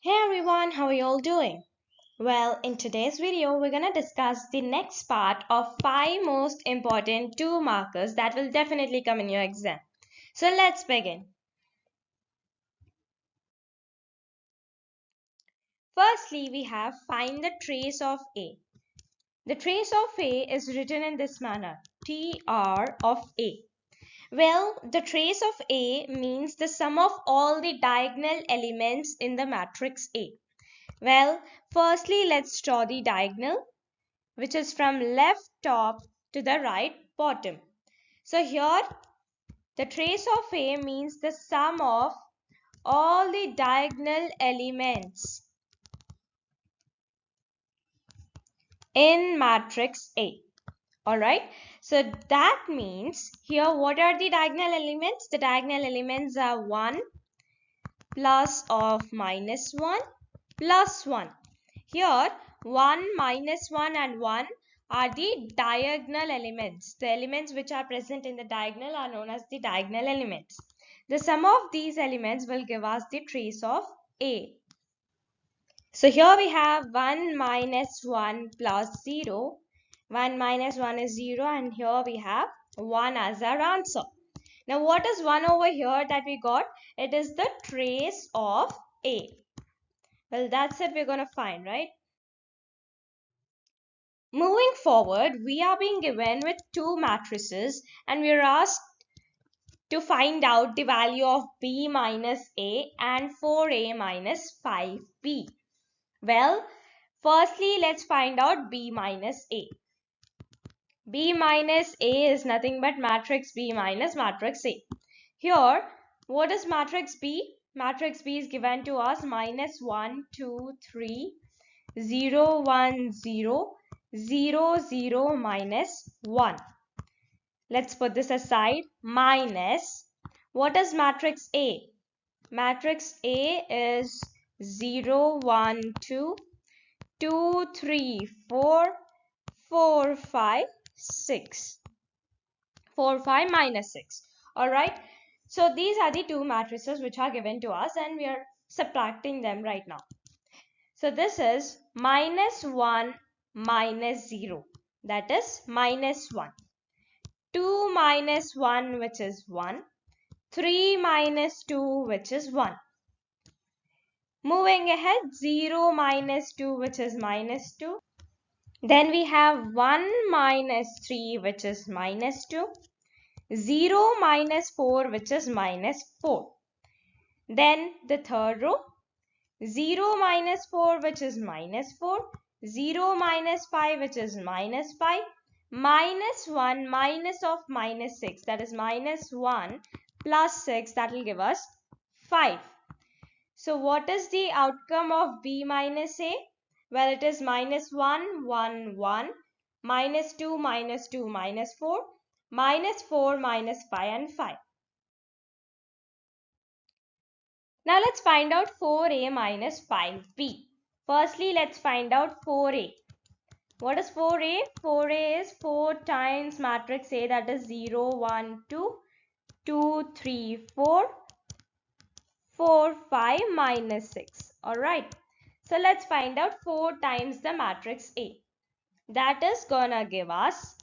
Hey everyone, how are you all doing? Well, in today's video, we're going to discuss the next part of 5 most important 2 markers that will definitely come in your exam. So let's begin. Firstly, we have find the trace of A. The trace of A is written in this manner, TR of A. Well, the trace of A means the sum of all the diagonal elements in the matrix A. Well, firstly, let's draw the diagonal, which is from left top to the right bottom. So here the trace of A means the sum of all the diagonal elements in matrix A. Alright, so that means here what are the diagonal elements? The diagonal elements are 1 plus of minus 1 plus 1. Here 1 minus 1 and 1 are the diagonal elements. The elements which are present in the diagonal are known as the diagonal elements. The sum of these elements will give us the trace of A. So here we have 1 minus 1 plus 0. 1 minus 1 is 0 and here we have 1 as our answer. Now what is 1 over here that we got? It is the trace of A. Well, that's it we're going to find, right? Moving forward, we are being given with 2 matrices and we are asked to find out the value of B minus A and 4A minus 5B. Well, firstly, let's find out B minus A. B minus A is nothing but matrix B minus matrix A. Here, what is matrix B? Matrix B is given to us minus 1, 2, 3, 0, 1, 0, 0, 0, minus 1. Let's put this aside. Minus, what is matrix A? Matrix A is 0, 1, 2, 2, 3, 4, 4, 5, 6. 4, 5 minus 6. Alright. So these are the 2 matrices which are given to us and we are subtracting them right now. So this is minus 1 minus 0. That is minus 1. 2 minus 1 which is 1. 3 minus 2 which is 1. Moving ahead, 0 minus 2 which is minus 2. Then we have 1 minus 3 which is minus 2. 0 minus 4 which is minus 4. Then the third row, 0 minus 4 which is minus 4. 0 minus 5 which is minus 5. Minus 1 minus of minus 6, that is minus 1 plus 6, that will give us 5. So what is the outcome of B minus A? Well, it is minus 1, 1, 1, minus 2, minus 2, minus 4, minus 4, minus 5 and 5. Now let's find out 4A minus 5B. Firstly, let's find out 4A. What is 4A? 4A is 4 times matrix A, that is 0, 1, 2, 2, 3, 4, 4, 5 minus 6. Alright. So let's find out 4 times the matrix A. That is gonna give us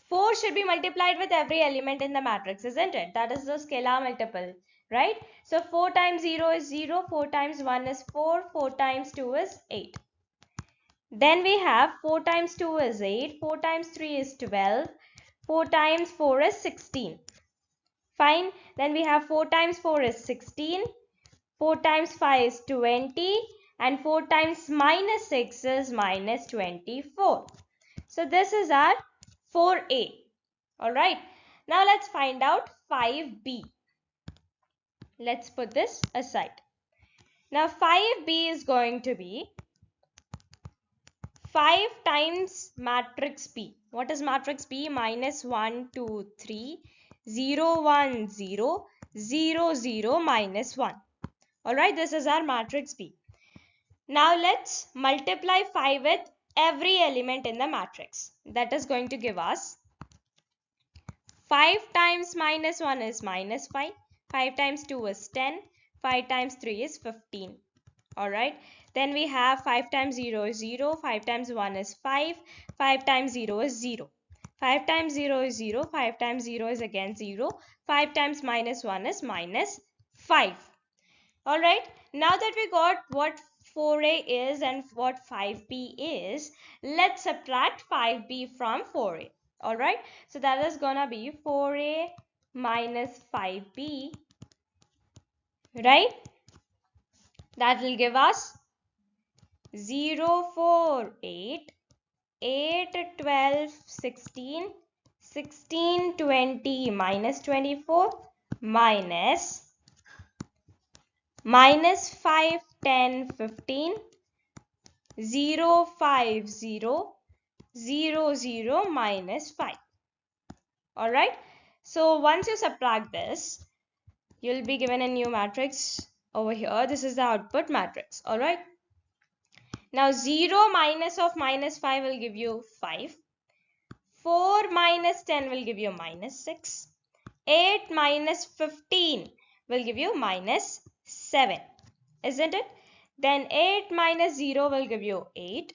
4 should be multiplied with every element in the matrix, isn't it? That is the scalar multiple, right? So 4 times 0 is 0, 4 times 1 is 4, 4 times 2 is 8. Then we have 4 times 2 is 8, 4 times 3 is 12, 4 times 4 is 16. Fine. Then we have 4 times 4 is 16, 4 times 5 is 20 and 4 times minus 6 is minus 24. So this is our 4A. Alright. Now let's find out 5B. Let's put this aside. Now 5B is going to be 5 times matrix B. What is matrix B? Minus 1, 2, 3, 0, 1, 0, 0, 0, minus 1. Alright, this is our matrix B. Now let's multiply 5 with every element in the matrix. That is going to give us 5 times minus 1 is minus 5. 5 times 2 is 10. 5 times 3 is 15. Alright. Then we have 5 times 0 is 0. 5 times 1 is 5. 5 times 0 is 0. 5 times 0 is 0. 5 times 0 is again 0. 5 times minus 1 is minus 5. Alright. Now that we got what 4a is and what 5b is, let's subtract 5b from 4a. Alright. So that is gonna be 4a minus 5b. Right? That will give us 0, 4, 8, 8, 12, 16, 16, 20, minus 24, minus 5, 10, 15, 0, 5, 0, 0, 0, minus 5. Alright. So once you subtract this, you'll be given a new matrix over here. This is the output matrix. Alright. Now 0 minus of minus 5 will give you 5. 4 minus 10 will give you minus 6. 8 minus 15 will give you minus 7. Isn't it? Then 8 minus 0 will give you 8.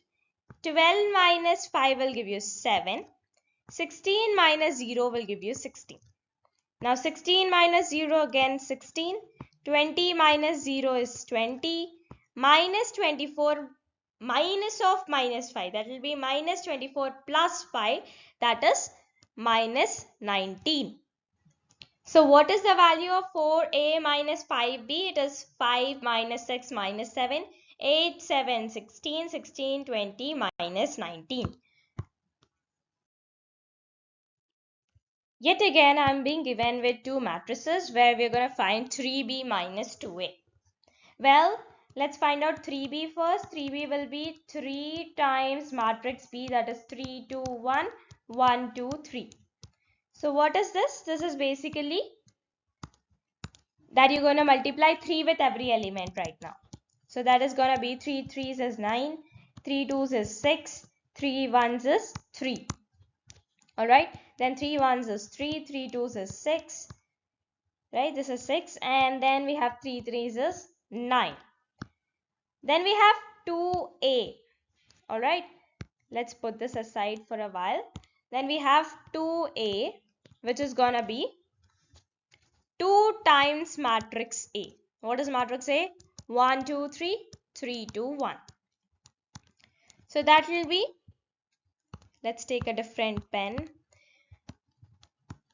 12 minus 5 will give you 7. 16 minus 0 will give you 16. Now 16 minus 0 again 16. 20 minus 0 is 20. Minus 24 minus of minus 5, that will be minus 24 plus 5, that is minus 19. So what is the value of 4a minus 5b? It is 5 minus 6 minus 7, 8, 7, 16, 16, 20 minus 19. Yet again I am being given with two matrices where we are going to find 3b minus 2a. Well, let's find out 3b first. 3b will be 3 times matrix B, that is 3, 2, 1, 1, 2, 3. So what is this? This is basically that you're going to multiply 3 with every element right now. So that is going to be 3 3s is 9, 3 2s is 6, 3 1s is 3. Alright, then 3 1s is 3, 3 2s is 6. Right, this is 6, and then we have 3 3s is 9. Then we have 2a. Alright, let's put this aside for a while. Then we have 2a, which is gonna be 2 times matrix A. What is matrix A? 1, 2, 3, 3, 2, 1. So that will be, let's take a different pen.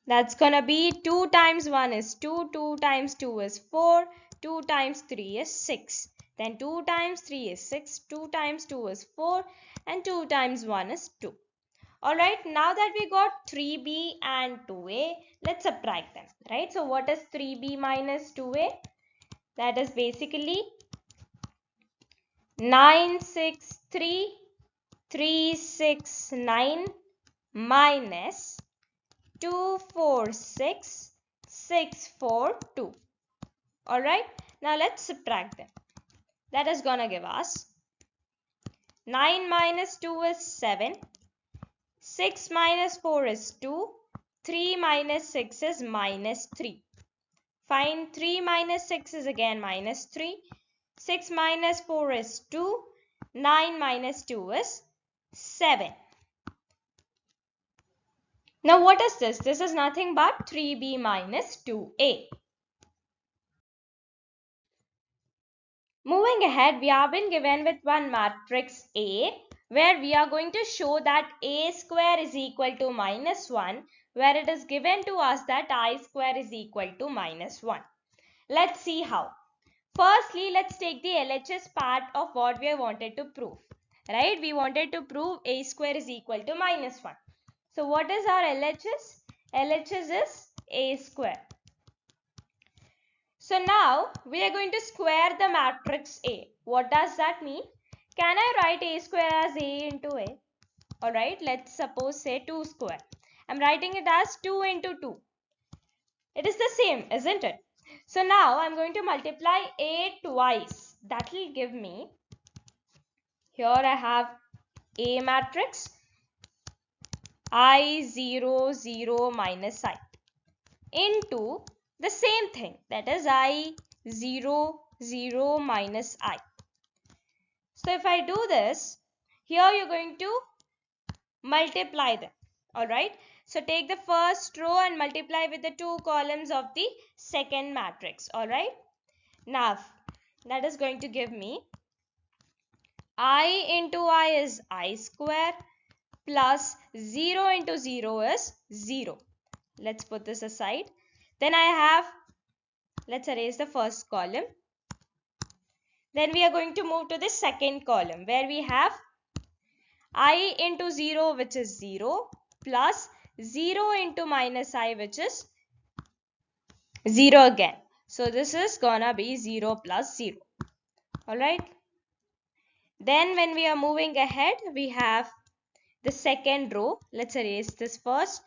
That's gonna be 2 times 1 is 2, 2 times 2 is 4, 2 times 3 is 6. Then 2 times 3 is 6, 2 times 2 is 4, and 2 times 1 is 2. Alright, now that we got 3b and 2a, let's subtract them. Right, so what is 3b minus 2a? That is basically 963, 369 minus 246, 642. Alright, now let's subtract them. That is gonna give us 9 minus 2 is 7, 6 minus 4 is 2, 3 minus 6 is minus 3. Find 3 minus 6 is again minus 3, 6 minus 4 is 2, 9 minus 2 is 7. Now what is this? This is nothing but 3b minus 2a. Moving ahead, we have been given with one matrix A, where we are going to show that a square is equal to minus 1, where it is given to us that I square is equal to minus 1. Let's see how. Firstly, let's take the LHS part of what we wanted to prove. Right? We wanted to prove a square is equal to minus 1. So what is our LHS? LHS is a square. So now we are going to square the matrix A. What does that mean? Can I write a square as a into a? Alright, let's suppose say 2 square. I'm writing it as 2 into 2. It is the same, isn't it? So now I'm going to multiply a twice. That will give me, here I have a matrix, I 0 0 minus I, into the same thing, that is I 0, 0 minus I. So if I do this, here you're going to multiply them. Alright. So take the first row and multiply with the two columns of the second matrix. Alright. Now that is going to give me I into I is I square plus 0 into 0 is 0. Let's put this aside. Then I have, let's erase the first column. Then we are going to move to the second column where we have I into 0 which is 0 plus 0 into minus I which is 0 again. So this is gonna be 0 plus 0. Alright. Then when we are moving ahead, we have the second row. Let's erase this first.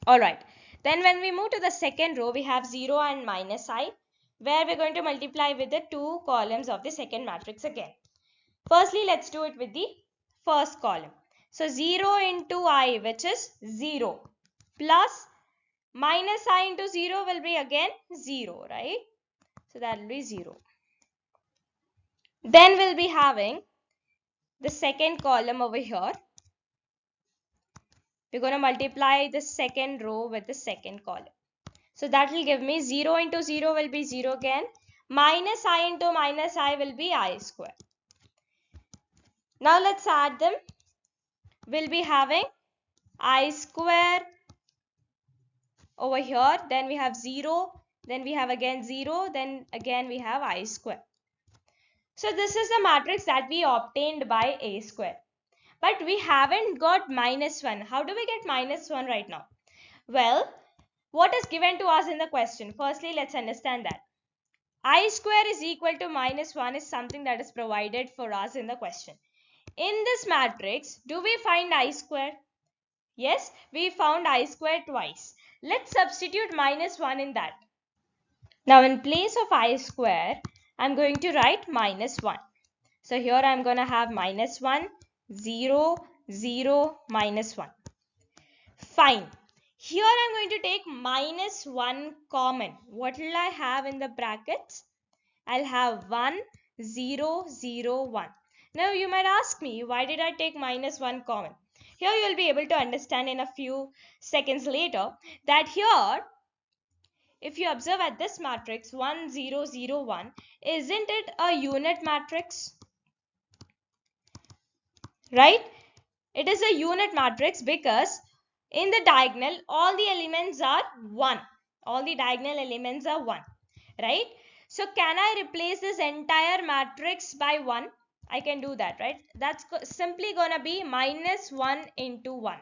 Alright. Then when we move to the second row, we have 0 and minus I, where we're going to multiply with the two columns of the second matrix again. Firstly, let's do it with the first column. So 0 into I, which is 0, plus minus I into 0 will be again 0, right? So that will be 0. Then we'll be having the second column over here. We're going to multiply the second row with the second column. So that will give me 0 into 0 will be 0 again. Minus I into minus I will be I square. Now let's add them. We'll be having I square over here. Then we have 0. Then we have again 0. Then again we have I square. So this is the matrix that we obtained by A square. But we haven't got minus 1. How do we get minus 1 right now? Well, what is given to us in the question? Firstly, let's understand that. I square is equal to minus 1 is something that is provided for us in the question. In this matrix, do we find I square? Yes, we found I square twice. Let's substitute minus 1 in that. Now in place of I square, I'm going to write minus 1. So here I'm going to have minus 1, 0, 0, minus 1. Fine. Here I'm going to take minus 1 common. What will I have in the brackets? I'll have 1, 0, 0, 1. Now you might ask me, why did I take minus 1 common? Here you'll be able to understand in a few seconds later that here, if you observe at this matrix 1, 0, 0, 1, isn't it a unit matrix? Right? It is a unit matrix because in the diagonal, all the elements are 1. All the diagonal elements are 1. Right? So can I replace this entire matrix by 1? I can do that, right? That's simply going to be minus 1 into 1.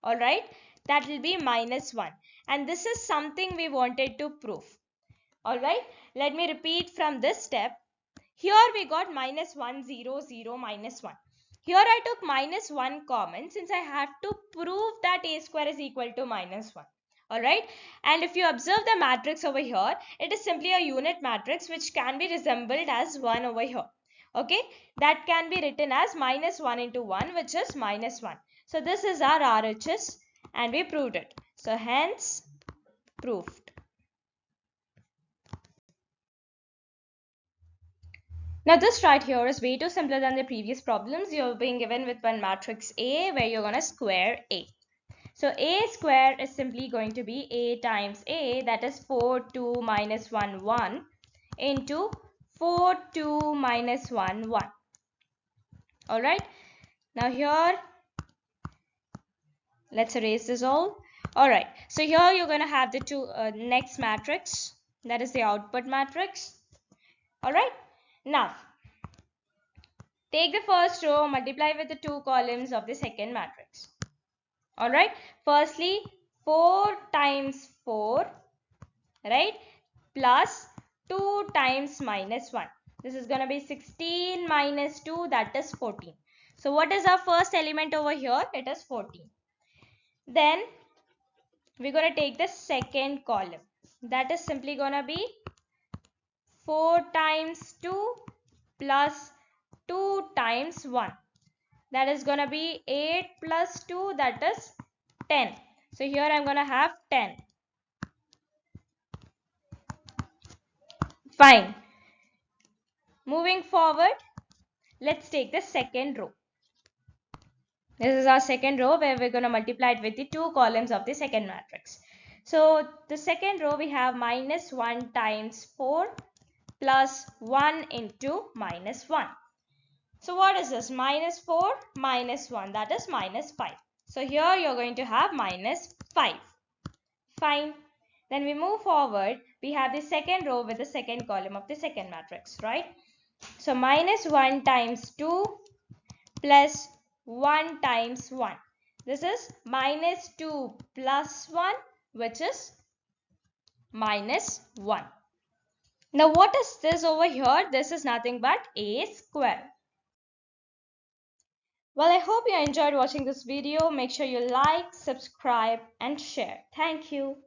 Alright? That will be minus 1. And this is something we wanted to prove. Alright? Let me repeat from this step. Here we got minus 1, 0, 0, minus 1. Here I took minus 1 common since I have to prove that A square is equal to minus 1. Alright, and if you observe the matrix over here, it is simply a unit matrix which can be resembled as 1 over here. Okay, that can be written as minus 1 into 1, which is minus 1. So this is our RHS and we proved it. So hence proved. Now this right here is way too simpler than the previous problems. You're being given with one matrix A where you're going to square A. So A square is simply going to be A times A, that is 4, 2, minus 1, 1 into 4, 2, minus 1, 1. Alright. Now here, let's erase this all. Alright. So here you're going to have the two next matrix, that is the output matrix. Alright. Now, take the first row, multiply with the two columns of the second matrix. Alright, firstly 4 times 4, right, plus 2 times minus 1. This is going to be 16 minus 2, that is 14. So what is our first element over here? It is 14. Then we're going to take the second column. That is simply going to be 4 times 2 plus 2 times 1. That is going to be 8 plus 2, that is 10. So here I'm going to have 10. Fine. Moving forward, let's take the second row. This is our second row where we're going to multiply it with the two columns of the second matrix. So the second row we have minus 1 times 4 plus 1 into minus 1. So what is this? Minus 4 minus 1, that is minus 5. So here you're going to have minus 5. Fine. Then we move forward. We have the second row with the second column of the second matrix, right? So minus 1 times 2 plus 1 times 1. This is minus 2 plus 1, which is minus 1. Now what is this over here? This is nothing but a square. Well, I hope you enjoyed watching this video. Make sure you like, subscribe and share. Thank you.